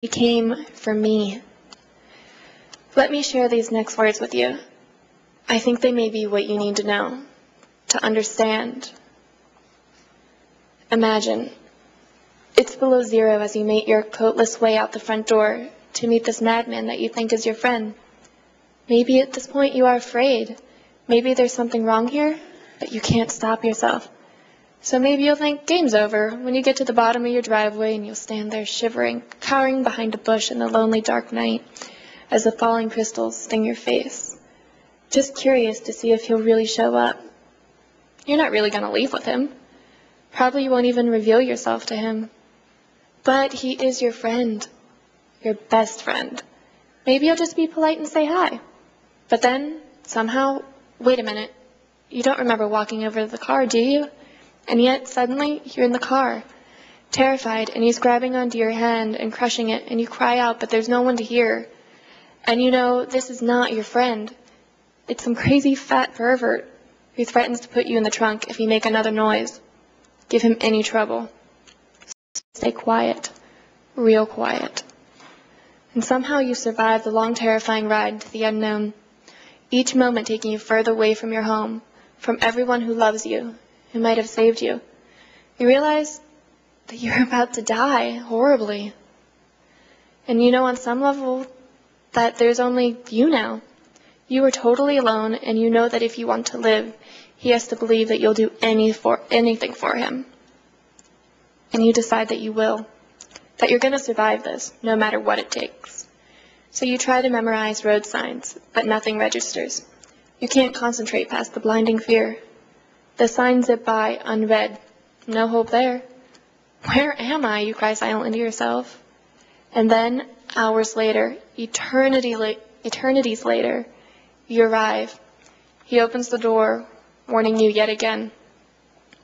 He came for me. Let me share these next words with you. I think they may be what you need to know, to understand. Imagine, it's below zero as you make your coatless way out the front door to meet this madman that you think is your friend. Maybe at this point you are afraid. Maybe there's something wrong here, but you can't stop yourself. So maybe you'll think game's over when you get to the bottom of your driveway and you'll stand there shivering, cowering behind a bush in the lonely dark night as the falling crystals sting your face. Just curious to see if he'll really show up. You're not really going to leave with him. Probably you won't even reveal yourself to him. But he is your friend, your best friend. Maybe you'll just be polite and say hi. But then, somehow, wait a minute, you don't remember walking over to the car, do you? And yet, suddenly, you're in the car, terrified, and he's grabbing onto your hand and crushing it, and you cry out, but there's no one to hear. And you know, this is not your friend. It's some crazy fat pervert who threatens to put you in the trunk if you make another noise. Give him any trouble. Stay quiet, real quiet. And somehow you survive the long, terrifying ride to the unknown, each moment taking you further away from your home, from everyone who loves you, who might have saved you. You realize that you're about to die horribly. And you know on some level that there's only you now. You are totally alone, and you know that if you want to live, he has to believe that you'll do anything for him. And you decide that you will, that you're going to survive this, no matter what it takes. So you try to memorize road signs, but nothing registers. You can't concentrate past the blinding fear. The signs zip by unread. No hope there. Where am I? You cry silently to yourself. And then, hours later, eternities later, you arrive. He opens the door, warning you yet again.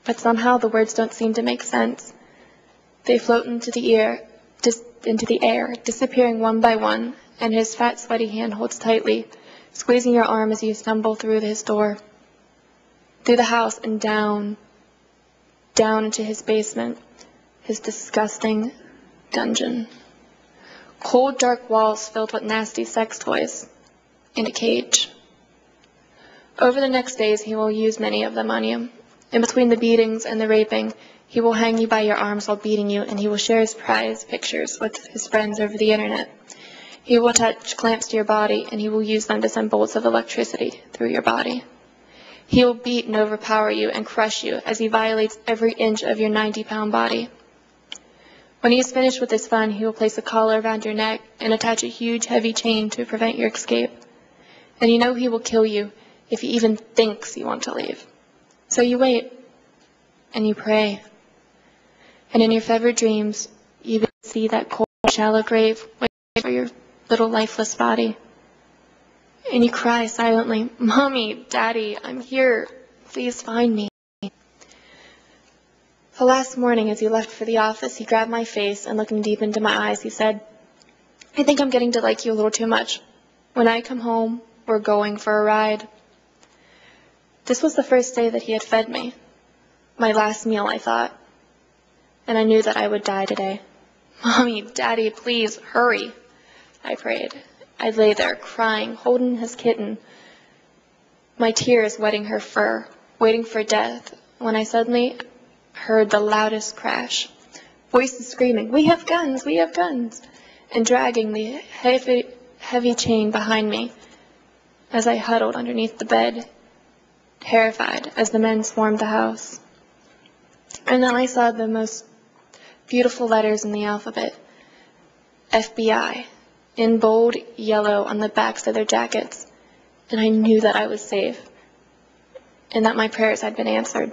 But somehow the words don't seem to make sense. They float into the air, disappearing one by one, and his fat, sweaty hand holds tightly, squeezing your arm as you stumble through his door. Through the house and down into his basement, his disgusting dungeon. Cold, dark walls filled with nasty sex toys, in a cage. Over the next days, he will use many of them on you. In between the beatings and the raping, he will hang you by your arms while beating you, and he will share his prize pictures with his friends over the internet. He will attach clamps to your body, and he will use them to send bolts of electricity through your body. He will beat and overpower you and crush you as he violates every inch of your 90-pound body. When he is finished with his fun, he will place a collar around your neck and attach a huge, heavy chain to prevent your escape. And you know he will kill you if he even thinks you want to leave. So you wait, and you pray. And in your fevered dreams, you see that cold, shallow grave waiting for your little lifeless body. And you cry silently, "Mommy, Daddy, I'm here. Please find me." The last morning as he left for the office, he grabbed my face and looking deep into my eyes, he said, "I think I'm getting to like you a little too much. When I come home, we're going for a ride." This was the first day that he had fed me. My last meal, I thought. And I knew that I would die today. "Mommy, Daddy, please, hurry," I prayed. I lay there, crying, holding his kitten, my tears wetting her fur, waiting for death, when I suddenly heard the loudest crash. Voices screaming, "We have guns! We have guns!" and dragging the heavy chain behind me as I huddled underneath the bed, terrified as the men swarmed the house. And then I saw the most beautiful letters in the alphabet, FBI, in bold yellow on the backs of their jackets, and I knew that I was safe, and that my prayers had been answered.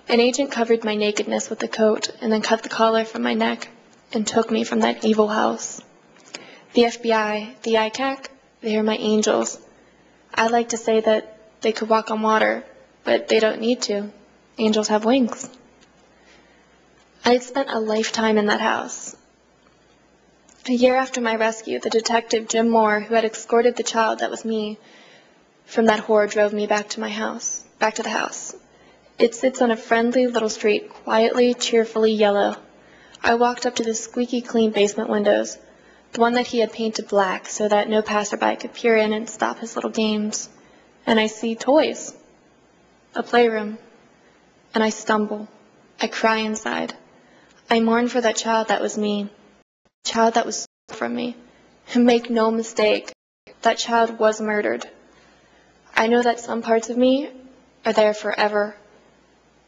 An agent covered my nakedness with a coat, and then cut the collar from my neck, and took me from that evil house. The FBI, the ICAC, they are my angels. I like to say that they could walk on water, but they don't need to. Angels have wings. I had spent a lifetime in that house. A year after my rescue, the detective Jim Moore, who had escorted the child that was me from that horror, drove me back to the house. It sits on a friendly little street, quietly, cheerfully yellow. I walked up to the squeaky clean basement windows, the one that he had painted black so that no passerby could peer in and stop his little games. And I see toys, a playroom, and I stumble. I cry inside. I mourn for that child that was me, the child that was stolen from me. And make no mistake, that child was murdered. I know that some parts of me are there forever.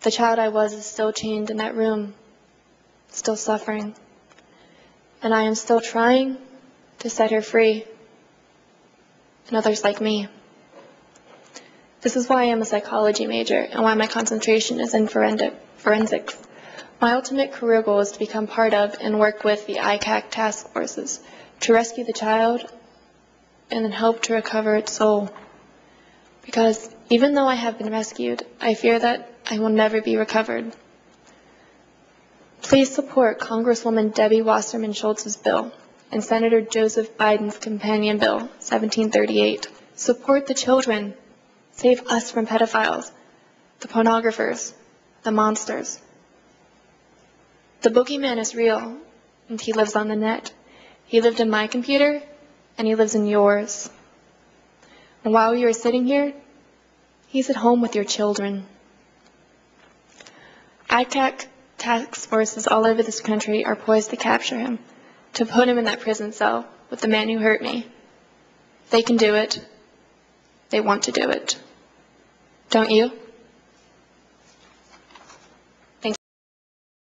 The child I was is still chained in that room, still suffering. And I am still trying to set her free, and others like me. This is why I am a psychology major and why my concentration is in forensics. My ultimate career goal is to become part of and work with the ICAC task forces to rescue the child and then help to recover its soul. Because even though I have been rescued, I fear that I will never be recovered. Please support Congresswoman Debbie Wasserman Schultz's bill and Senator Joseph Biden's companion bill, 1738. Support the children. Save us from pedophiles, the pornographers, the monsters. The boogeyman is real, and he lives on the net. He lived in my computer, and he lives in yours. And while you are sitting here, he's at home with your children. ICAC task forces all over this country are poised to capture him, to put him in that prison cell with the man who hurt me. They can do it. They want to do it. Don't you?